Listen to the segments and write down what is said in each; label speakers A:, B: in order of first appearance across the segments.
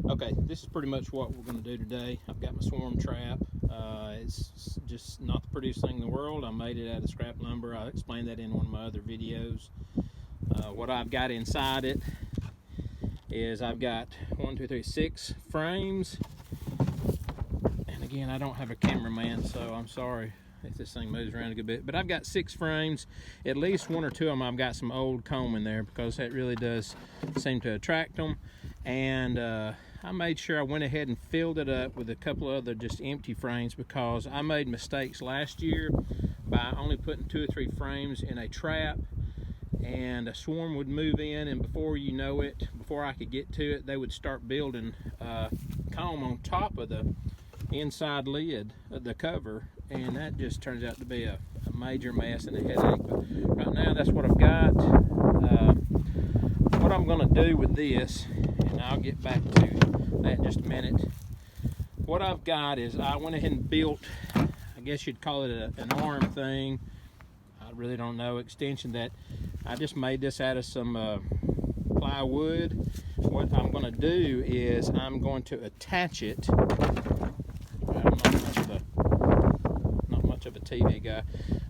A: Okay, this is pretty much what we're going to do today. I've got my swarm trap. It's just not the prettiest thing in the world. I made it out of scrap lumber. I explained that in one of my other videos. What I've got inside it is I've got 6 frames. And again, I don't have a cameraman, so I'm sorry if this thing moves around a good bit. But I've got 6 frames. At least 1 or 2 of them I've got some old comb in there because that really does seem to attract them. And I made sure I went ahead and filled it up with a couple of other just empty frames because I made mistakes last year by only putting 2 or 3 frames in a trap, and a swarm would move in, and before you know it, before I could get to it, they would start building comb on top of the inside lid of the cover, and that just turns out to be a major mess and a headache. But right now that's what I've got. What I'm going to do with this, and I'll get back to that in just a minute. What I've got is I went ahead and built, I guess you'd call it an arm thing. I really don't know, extension that I just made this out of some plywood. What I'm going to do is I'm going to attach it. I'm not much of a TV guy,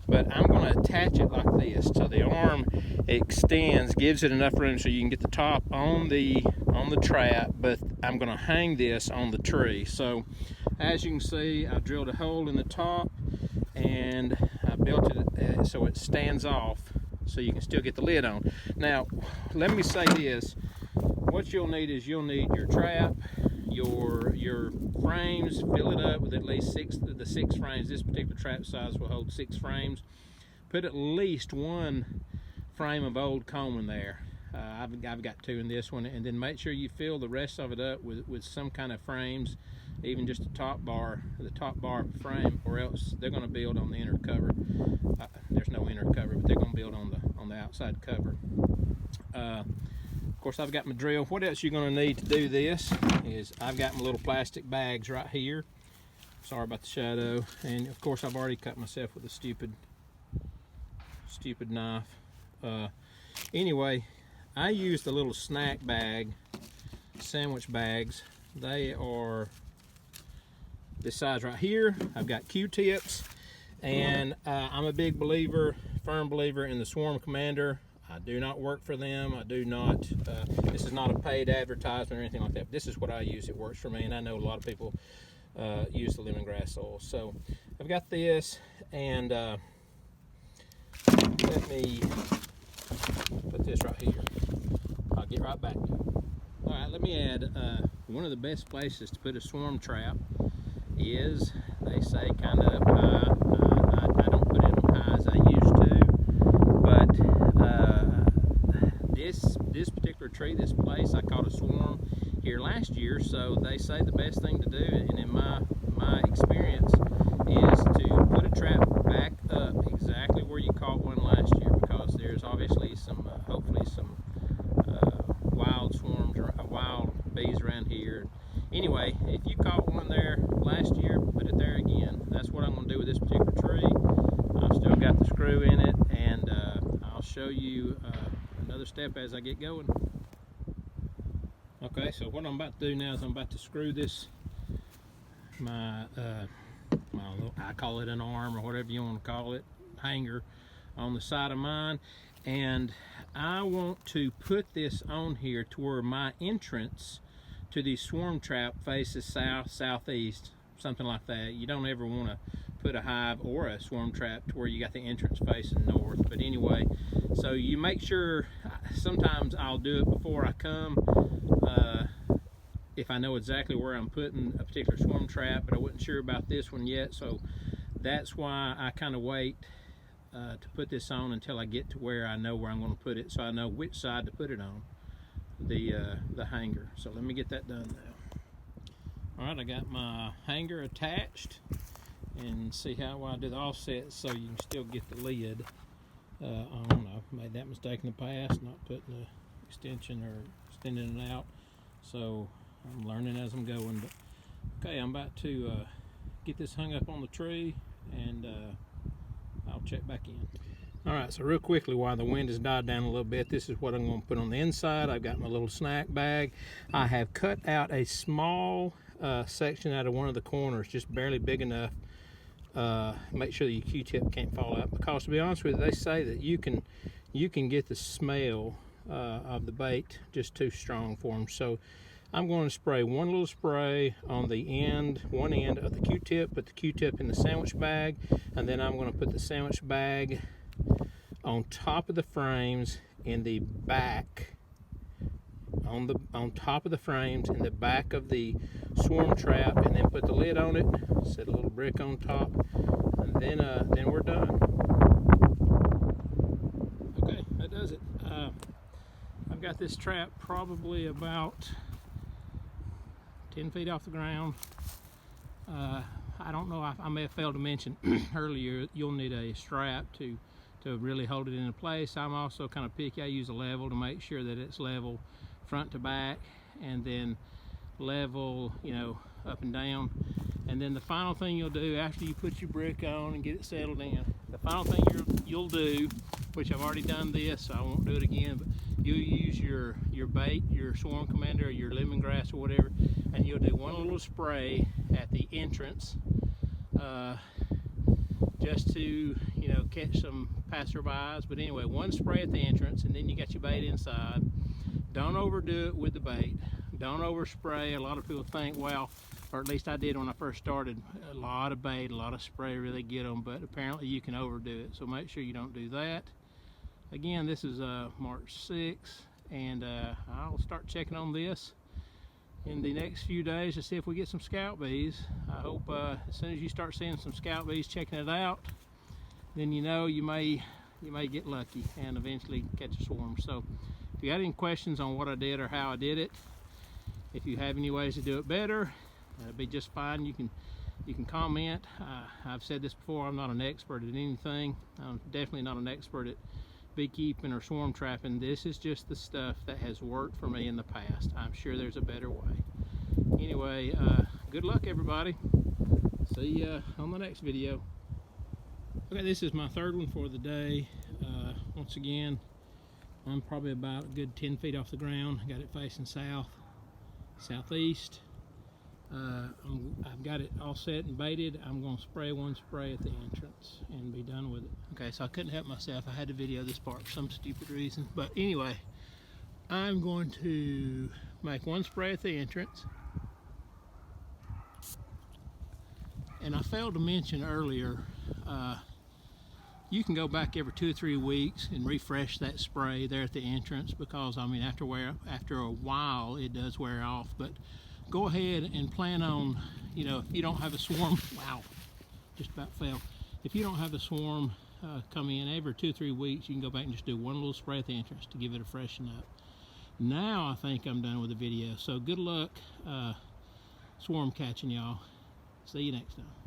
A: but I'm going to attach it like this so the arm extends, gives it enough room so you can get the top on the trap, but I'm going to hang this on the tree. So as you can see, I drilled a hole in the top and I built it so it stands off so you can still get the lid on. Now let me say this, what you'll need is you'll need your trap, your frames, fill it up with at least 6 frames. This particular trap size will hold 6 frames. Put at least 1 frame of old comb in there. I've got 2 in this one, and then make sure you fill the rest of it up with some kind of frames, even just the top bar of the frame, or else they're going to build on the inner cover. There's no inner cover, but they're going to build on the outside cover. Of course, I've got my drill. What else you're going to need to do this is I've got my little plastic bags right here. Sorry about the shadow. And of course, I've already cut myself with a stupid knife. Anyway, I used the little snack bag, sandwich bags. They are this size right here. I've got Q-tips, and I'm a big believer, firm believer in the Swarm Commander. I do not work for them. I do not, this is not a paid advertisement or anything like that. But this is what I use. It works for me, and I know a lot of people use the lemongrass oil. So I've got this, and let me put this right here. I'll get right back. All right, let me add, one of the best places to put a swarm trap is, they say, kind of up high. I don't put it on high as I used to, but this particular tree, this place, I caught a swarm here last year, so they say the best thing to do, and in my experience, is to put a trap back up exactly where you caught one last year, because there's obviously some, hopefully some wild swarms or wild bees around here. Anyway, if you caught one there last year, put it there again. That's what I'm going to do with this particular tree. I've still got the screw in it, and I'll show you another step as I get going. Okay, so what I'm about to do now is I'm about to screw this, my I call it an arm or whatever you want to call it, hanger, on the side of mine, and I want to put this on here to where my entrance to the swarm trap faces south, southeast, something like that. You don't ever want to put a hive or a swarm trap to where you got the entrance facing north. But anyway, so you make sure, sometimes I'll do it before I come, if I know exactly where I'm putting a particular swarm trap, but I wasn't sure about this one yet, so that's why I kind of wait to put this on until I get to where I know where I'm going to put it, so I know which side to put it on, the hanger. So let me get that done now. All right, I got my hanger attached, and see how I do the offset so you can still get the lid on. I've made that mistake in the past, not putting the extension or extending it out, so I'm learning as I'm going. But okay, I'm about to get this hung up on the tree, and I'll check back in. All right, so real quickly, while the wind has died down a little bit, this is what I'm going to put on the inside. I've got my little snack bag. I have cut out a small section out of one of the corners, just barely big enough. Make sure that your Q-tip can't fall out, because to be honest with you, they say that you can get the smell of the bait just too strong for them. So I'm going to spray one little spray on the end, one end of the Q-tip, put the Q-tip in the sandwich bag, and then I'm going to put the sandwich bag on top of the frames in the back, on top of the frames in the back of the swarm trap, and then put the lid on it, set a little brick on top, and then we're done. Okay, that does it. I've got this trap probably about 10 feet off the ground. I don't know, I may have failed to mention earlier, you'll need a strap to really hold it into place. I'm also kind of picky. I use a level to make sure that it's level front to back, and then level, you know, up and down. And then the final thing you'll do after you put your brick on and get it settled in, the final thing you'll do, which I've already done this, so I won't do it again, but you'll use your bait, your Swarm Commander or your lemongrass or whatever, and you'll do one little spray at the entrance, just to, you know, catch some passerbys. But anyway, one spray at the entrance, and then you got your bait inside. Don't overdo it with the bait. Don't overspray. A lot of people think, well, or at least I did when I first started, a lot of bait, a lot of spray really get them, but apparently you can overdo it. So make sure you don't do that. Again, this is March 6th, and I'll start checking on this in the next few days to see if we get some scout bees. I hope as soon as you start seeing some scout bees checking it out, then you know you may get lucky and eventually catch a swarm. So if you got any questions on what I did or how I did it, if you have any ways to do it better, that'd be just fine. You can comment. I've said this before, I'm not an expert at anything. I'm definitely not an expert at beekeeping or swarm trapping. This is just the stuff that has worked for me in the past. I'm sure there's a better way. Anyway, good luck everybody. See ya on the next video. Okay, this is my third one for the day. Once again, I'm probably about a good 10 feet off the ground. Got it facing southeast. I've got it all set and baited. I'm going to spray one spray at the entrance and be done with it. Okay, so I couldn't help myself. I had to video this part for some stupid reason. But anyway, I'm going to make one spray at the entrance. And I failed to mention earlier, you can go back every 2 or 3 weeks and refresh that spray there at the entrance, because I mean after a while it does wear off. But go ahead and plan on, you know, if you don't have a swarm, wow, just about fell. If you don't have a swarm come in every 2 or 3 weeks, you can go back and just do one little spray at the entrance to give it a freshen up. Now I think I'm done with the video. So good luck swarm catching, y'all. See you next time.